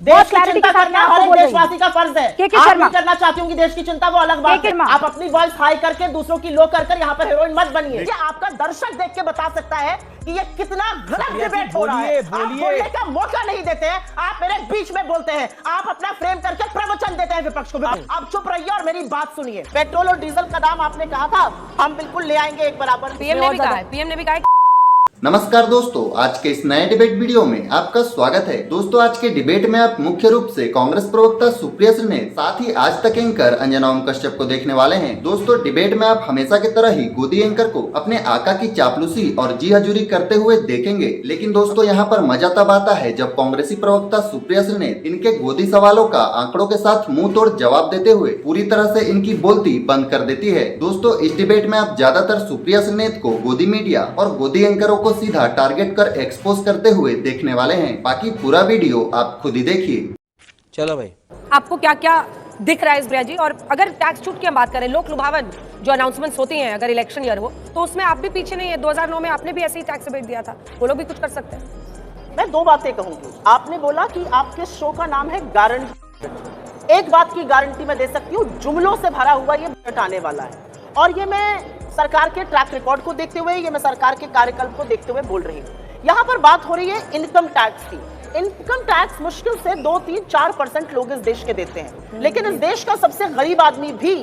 देश की चिंता करना हर एक देशवासी का फर्ज है। आप नहीं करना चाहती हूँ कि देश की चिंता, वो अलग बात है। आप अपनी वॉइस हाई करके दूसरों की लो कर यहाँ पर हीरोइन मत बनिए। ये आपका दर्शक देख के बता सकता है कि ये कितना गलत डिबेट हो रहा है। आप बोलने का मौका नहीं देते हैं, आप मेरे बीच में बोलते हैं, आप अपना फ्रेम करके प्रवचन देते हैं विपक्ष को। आप चुप रहिए और मेरी बात सुनिए। पेट्रोल और डीजल का दाम आपने कहा था, हम बिल्कुल ले आएंगे एक बराबर। पीएम ने भी कहा है। नमस्कार दोस्तों, आज के इस नए डिबेट वीडियो में आपका स्वागत है। दोस्तों, आज के डिबेट में आप मुख्य रूप से कांग्रेस प्रवक्ता सुप्रिया श्रीने साथ ही आज तक एंकर अंजना ओम कश्यप को देखने वाले हैं। दोस्तों, डिबेट में आप हमेशा की तरह ही गोदी एंकर को अपने आका की चापलूसी और जी हजूरी करते हुए देखेंगे। लेकिन दोस्तों, यहाँ पर मजा तब आता है जब कांग्रेसी प्रवक्ता सुप्रिया श्रीने इनके गोदी सवालों का आंकड़ों के साथ मुंह तोड़ जवाब देते हुए पूरी तरह से इनकी बोलती बंद कर देती है। दोस्तों, इस डिबेट में आप ज्यादातर सुप्रिया श्रीने को गोदी मीडिया और गोदी एंकरों को सीधा टारगेट कर एक्सपोज करते हुए देखने वाले हैं। बाकी पूरा वीडियो आप खुद ही देखिए। चलो भाई, आपको क्या क्या दिख रहा है इस ब्रिया जी? और अगर टैक्स छूट की हम बात करें, लोक लुभावन जो अनाउंसमेंट्स होती हैं अगर इलेक्शन ईयर हो, तो उसमें आप भी पीछे नहीं है। 2009 में आपने भी ऐसे ही टैक्स रिबेट दिया था, वो लोग भी कुछ कर सकते हैं। मैं दो बातें कहूंगी। आपने बोला कि आपके शो का नाम है गारंटी। एक बात की गारंटी मैं दे सकती हूँ, जुमलों से भरा हुआ ये बजट आने वाला है, और ये मैं सरकार के ट्रैक रिकॉर्ड को देखते हुए, ये मैं सरकार के कार्यकाल को देखते हुए बोल रही हूँ। यहाँ पर बात हो रही है इनकम टैक्स की। इनकम टैक्स मुश्किल से 2-3-4% लोग इस देश के देते हैं, लेकिन इस देश का सबसे गरीब आदमी भी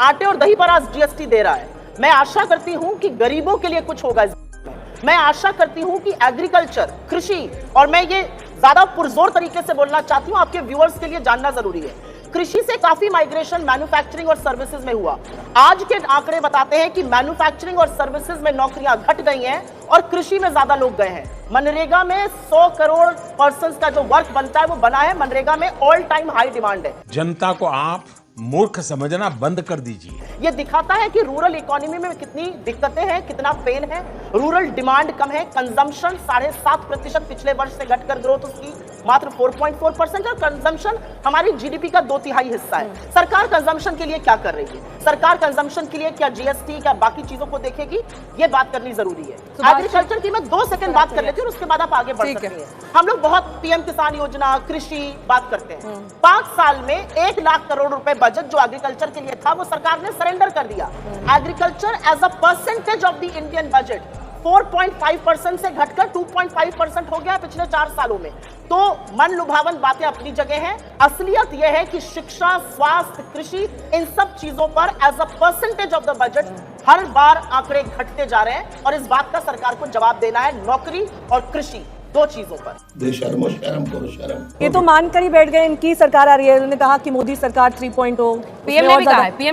आटे और दही पर आज जीएसटी दे रहा है। मैं आशा करती हूँ कि गरीबों के लिए कुछ होगा इस देश में। मैं आशा करती हूँ कि एग्रीकल्चर, कृषि, और मैं ये ज्यादा पुरजोर तरीके से बोलना चाहती हूँ, आपके व्यूअर्स के लिए जानना जरूरी है, कृषि से काफी माइग्रेशन मैन्युफैक्चरिंग और सर्विसेज में हुआ। आज के आंकड़े बताते हैं कि मैन्युफैक्चरिंग और सर्विसेज में नौकरियां घट गई हैं और कृषि में ज्यादा लोग गए हैं। मनरेगा में 100 करोड़ पर्संस का जो वर्क बनता है वो बना है। मनरेगा में ऑल टाइम हाई डिमांड है। जनता को आप मूर्ख समझना बंद कर दीजिए। ये दिखाता है कि रूरल इकोनॉमी में कितनी दिक्कतें हैं, कितना पेन है। रूरल डिमांड कम है, कंजम्पशन 7.5% पिछले वर्ष से घटकर ग्रोथ उसकी मात्र 4.4%, और कंजम्पशन हमारी जीडीपी का 2/3 हिस्सा है। सरकार कंजम्पशन के लिए क्या कर रही है? सरकार कंजम्पशन के लिए क्या जीएसटी, क्या बाकी चीजों को देखेगी? ये बात करनी जरूरी है। एग्रीकल्चर की मैं 2 सेकंड बात कर लेती हूँ, उसके बाद आप आगे बढ़ सकते हैं। हम लोग बहुत पीएम किसान योजना, कृषि बात करते हैं। 5 साल में 1 लाख करोड़ रुपए बजट जो एग्रीकल्चर के लिए था, वो सरकार ने सरेंडर कर दिया। Agriculture as a percentage of the Indian budget 4.5% से घटकर 2.5% हो गया पिछले 4 सालों में। तो मन लुभावन बातें अपनी जगह हैं। असलियत यह है कि शिक्षा, स्वास्थ्य, कृषि, इन सब चीजों पर as a percentage of the budget हर बार आंकड़े घटते जा रहे हैं, और इस बात का सरकार को जवाब देना है। नौकरी और कृषि, 2 चीजों पर। शर्म करो शर्म। ये तो मान कर ही बैठ गए इनकी सरकार आ रही है। उन्होंने कहा कि मोदी सरकार 3.0। पीएम ने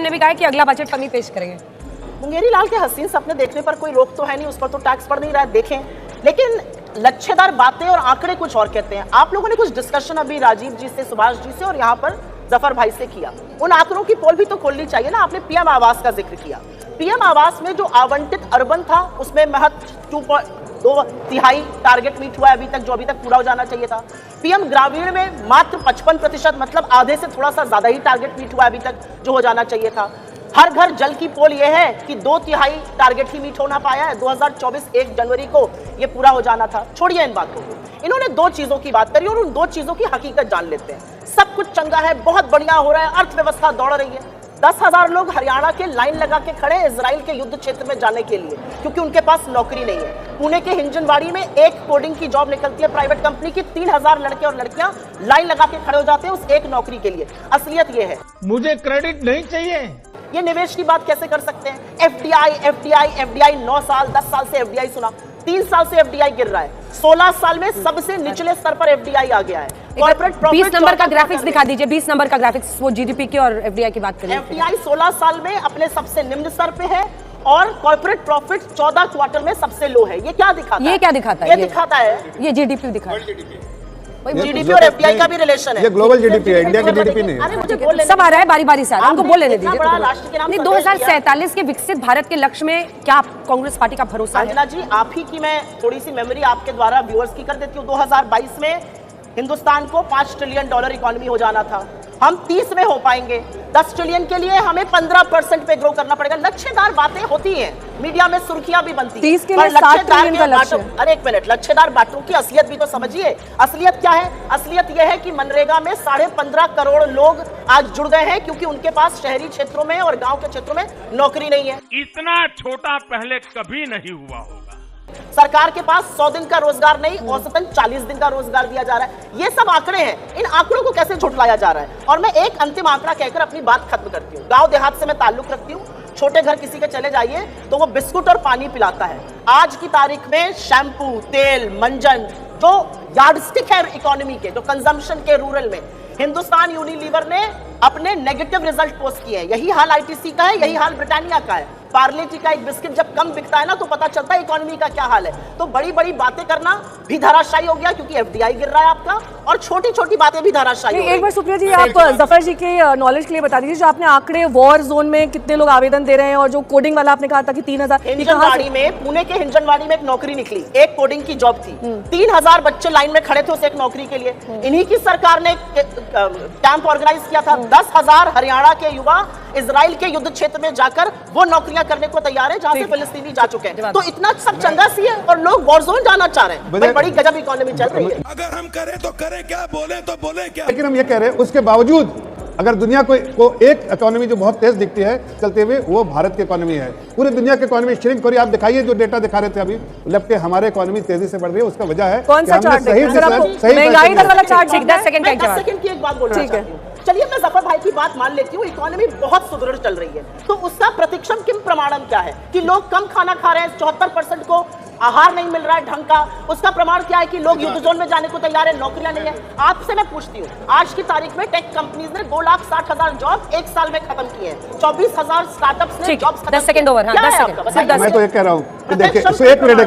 भी कहा है कि अगला बजट हम ही पेश करेंगे। मुंगेरी लाल के हसीन सपने देखने पर कोई रोक तो है नहीं, उस पर तो टैक्स पड़ नहीं रहा है, देखें। लेकिन लच्छेदार बातें और आंकड़े कुछ और कहते हैं। आप लोगों ने कुछ डिस्कशन अभी राजीव जी से, सुभाष जी से और यहाँ पर जफर भाई से किया। उन आंकड़ों की पोल भी तो खोलनी चाहिए ना। आपने पीएम आवास का जिक्र किया। पीएम आवास में जो आवंटित अर्बन था, उसमें महज 2.2 टारगेट मीट हुआ है अभी तक, जो अभी तक पूरा हो जाना चाहिए था। पीएम ग्रामीण में मात्र 55%, मतलब आधे से थोड़ा सा ज्यादा ही टारगेट मीट हुआ है अभी तक, जो हो जाना चाहिए था। हर घर जल की पोल यह है कि 2/3 टारगेट ही मीट होना पाया है। 2024 1 जनवरी को यह पूरा हो जाना था। छोड़िए इन बातों को। इन्होंने 2 चीजों की बात करी और उन 2 चीजों की हकीकत जान लेते हैं। सब कुछ चंगा है, बहुत बढ़िया हो रहा है, अर्थव्यवस्था दौड़ रही है। 10,000 लोग हरियाणा के लाइन लगा के खड़े हैं इजराइल के युद्ध क्षेत्र में जाने के लिए, क्योंकि उनके पास नौकरी नहीं है। पुणे के हिंजनवाड़ी में एक कोडिंग की जॉब निकलती है प्राइवेट कंपनी की, 3000 लड़के और लड़कियां लाइन लगा के खड़े हो जाते हैं उस एक नौकरी के लिए। असलियत यह है। मुझे क्रेडिट नहीं चाहिए। ये निवेश की बात कैसे कर सकते हैं? एफडीआई 9 साल 10 साल से एफडीआई सुना, 3 साल से एफडीआई गिर रहा है। 16 साल में सबसे निचले स्तर पर एफडीआई आ गया है। कॉर्पोरेट प्रॉफिट 20 नंबर का ग्राफिक्स दिखा दीजिए। 20 नंबर का ग्राफिक्स, वो जीडीपी की और एफडीआई की बात करें। एफडीआई 16 साल में अपने सबसे निम्न स्तर पे है, और कॉर्पोरेट प्रॉफिट 14 क्वार्टर में सबसे लो है। ये क्या दिखाता है? ये क्या दिखाता है? ये दिखाता है, ये जीडीपी दिखाता है। जीडीपी और एफडीआई का भी रिलेशन है। ये ग्लोबल जीडीपी है, इंडिया की जीडीपी नहीं है। सब आ रहा है बारी बारी से, हमको बोल लेने दीजिए। राष्ट्र के नाम 2047 के विकसित भारत के लक्ष्य में क्या कांग्रेस पार्टी का भरोसा है? अंजना जी, आप ही की मैं थोड़ी सी मेमोरी आपके द्वारा व्यूअर्स की कर देती हूँ। 2022 में हिंदुस्तान को $5 ट्रिलियन इकोनॉमी हो जाना था। हम 30 में हो पाएंगे, 10 ट्रिलियन के लिए हमें 15% पे ग्रो करना पड़ेगा। लक्ष्यदार बातें होती हैं, मीडिया में सुर्खियां भी बनती 30 के पर लिए 7 ट्रिलियन का लक्ष्य। अरे एक मिनट, लक्ष्यदार बातों की असलियत भी तो समझिए। असलियत क्या है? असलियत यह है कि मनरेगा में 15.5 करोड़ लोग आज जुड़ गए हैं, क्योंकि उनके पास शहरी क्षेत्रों में और गांव के क्षेत्रों में नौकरी नहीं है। इतना छोटा पहले कभी नहीं हुआ होगा। सरकार के पास 100 दिन का रोजगार नहीं, औसतन 40 दिन का रोजगार दिया जा रहा है। ये सब आंकड़े हैं, इन आंकड़ों को कैसे झुठलाया जा रहा है? और मैं एक अंतिम आंकड़ा कहकर अपनी बात खत्म करती हूँ। गांव देहात से मैं ताल्लुक रखती हूँ, छोटे घर किसी के चले जाइए तो वो बिस्कुट और पानी पिलाता है। आज की तारीख में शैम्पू, तेल, मंजन जो यार्डस्टिक है इकोनॉमी के, जो कंजम्पशन के रूरल में, हिंदुस्तान यूनिलीवर ने अपने नेगेटिव रिजल्ट पोस्ट किए हैं। यही हाल आईटीसी का है, यही हाल ब्रिटानिया का है। पार्ले जी का एक बिस्किट जब कम बिकता है ना, तो पता चलता है इकोनॉमी का क्या हाल है। तो बड़ी बड़ी बातें करना भी धराशायी हो गया, क्योंकि एफडीआई गिर रहा है आपका, और छोटी छोटी बातें भी धराशायी हो गई। एक बार सुप्रिया जी, आप जफर जी के नॉलेज के लिए बता दीजिए, जो आपने आंकड़े वॉर जोन में कितने लोग आवेदन दे रहे हैं, और जो कोडिंग वाला आपने कहा था कि 3000, हिंजनवाड़ी में, पुणे के हिंजनवाड़ी में एक नौकरी निकली, एक कोडिंग की जॉब थी। 3000 बच्चे लाइन में खड़े थे उस एक नौकरी के लिए। इन्हीं की सरकार ने कैंप ऑर्गेनाइज किया था। 10,000 हरियाणा के युवा इजराइल के युद्ध क्षेत्र में जाकर वो नौकरियां करने को तैयार है, जहां से फिलिस्तीनी जा चुके हैं। तो इतना सब चंगा सी है, और लोग वॉर जोन जाना चाह रहे हैं। बड़ी गजब इकोनॉमी चल रही है। अगर हम करें तो करें क्या, बोले तो बोले क्या। लेकिन हम ये कह रहे हैं, उसके बावजूद अगर दुनिया को एक इकोनॉमी जो बहुत तेज दिखती है चलते हुए, वो भारत की इकोनॉमी है। पूरी दुनिया की इकोनॉमी श्रिंक हो रही है। आप दिखाइए जो डेटा दिखा रहे थे अभी, लेफ्ट के हमारे इकोनॉमी तेजी से बढ़ रही है। उसका वजह है कौन सा चार्ट? महंगाई दर वाला चार्ट। 10 सेकंड की एक बात बोलना चाहती हूँ। चलिए मैं जफर भाई की बात मान लेती हूँ, इकोनॉमी बहुत सुदृढ़ चल रही है, तो उसका प्रतिक्षम किम प्रमाणन क्या है कि लोग कम खाना खा रहे हैं, 74% को आहार नहीं मिल रहा है ढंग का। उसका प्रमाण क्या है कि लोग युद्ध जोन में जाने को तैयार है, नौकरियां नहीं है। आपसे मैं पूछती हूँ, आज की तारीख में टेक कंपनीज ने 2,60,000 जॉब एक साल में खत्म किए हैं। 24,000 स्टार्टअप्स ने जॉब्स 10 सेकंड ओवर। हाँ, 10 सेकंड। मैं तो ये कह रहा हूँ, देखिए एक मिनट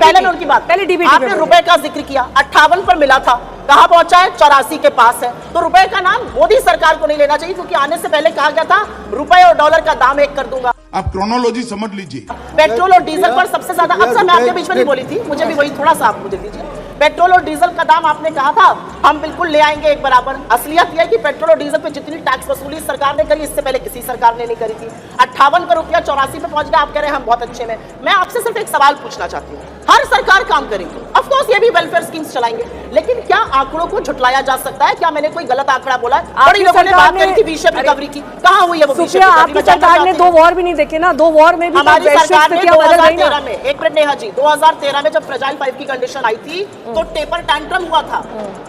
पहले उनकी बात, पहले डीबीटी आपने रुपए का जिक्र किया, 58 पर मिला था, कहां पहुंचा है? 84 के पास है। तो रुपए का नाम मोदी सरकार को नहीं लेना चाहिए, क्योंकि आने से पहले कहा गया था रुपए और डॉलर का दाम एक कर दूंगा। आप क्रोनोलॉजी समझ लीजिए। पेट्रोल और डीजल पर सबसे ज्यादा, अक्सर मैं आपके बीच में नहीं बोली थी, मुझे भी वही थोड़ा सा आप मुझे दीजिए। पेट्रोल और डीजल का दाम आपने कहा था हम बिल्कुल ले आएंगे एक बराबर। असलियत यह है कि पेट्रोल और डीजल पे जितनी टैक्स वसूली सरकार ने करी, इससे पहले किसी सरकार ने नहीं करी थी। 58 का रुपया 84 पे पहुंच गया। आप कह रहे हैं हम बहुत अच्छे में। मैं आपसे सिर्फ एक सवाल पूछना चाहती हूँ, हर सरकार काम करेगी, ऑफ कोर्स ये भी वेलफेयर स्कीम्स चलाएंगे, लेकिन क्या आंकड़ों को झुटलाया जा सकता है? क्या मैंने कोई गलत आंकड़ा बोला है? बड़ी लोगों ने बात करी थी वी-शेप रिकवरी की, कहां हुई है वो वी-शेप रिकवरी? आपकी सरकार ने 2 वॉर भी नहीं देखे ना, 2 वॉर में भी हमारी सरकार ने 2013 में, एक मिनट नेहा जी, 2013 में जब फ्रेजाइल 5 की कंडीशन आई थी तो टेपर टैंट्रम हुआ था।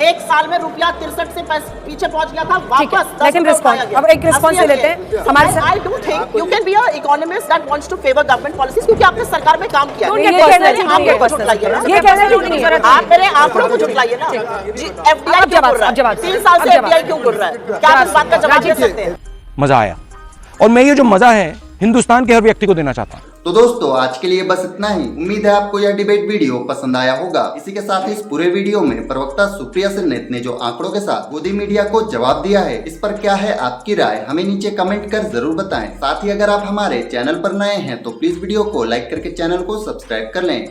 एक साल में रुपया 63 से पीछे पहुंच गया था, वापस। लेकिन रिस्पॉन्स, अब एक रिस्पॉन्स ले लेते हैं हमारे साथ। I don't think you can be a economist that wants to favour government policies, क्योंकि आपने सरकार में काम किया है। ये कहना नहीं है, आप मेरे आंकड़ों को झुटलाइए ना जी। एफडीआई क्यों गिर रहा है? 3 साल से एफडीआई क्यों गिर रहा है? क्या आप इस बात का जवाब दे सकते हैं? मजा आया, और मैं ये जो मजा है हिंदुस्तान के हर व्यक्ति को देना चाहता हूँ। तो दोस्तों आज के लिए बस इतना ही। उम्मीद है आपको यह डिबेट वीडियो पसंद आया होगा। इसी के साथ इस पूरे वीडियो में प्रवक्ता सुप्रिया सरनेत ने जो आंकड़ों के साथ मोदी मीडिया को जवाब दिया है, इस पर क्या है आपकी राय, हमें नीचे कमेंट कर जरूर बताएं। साथ ही अगर आप हमारे चैनल पर नए हैं तो प्लीज वीडियो को लाइक करके चैनल को सब्सक्राइब कर लें।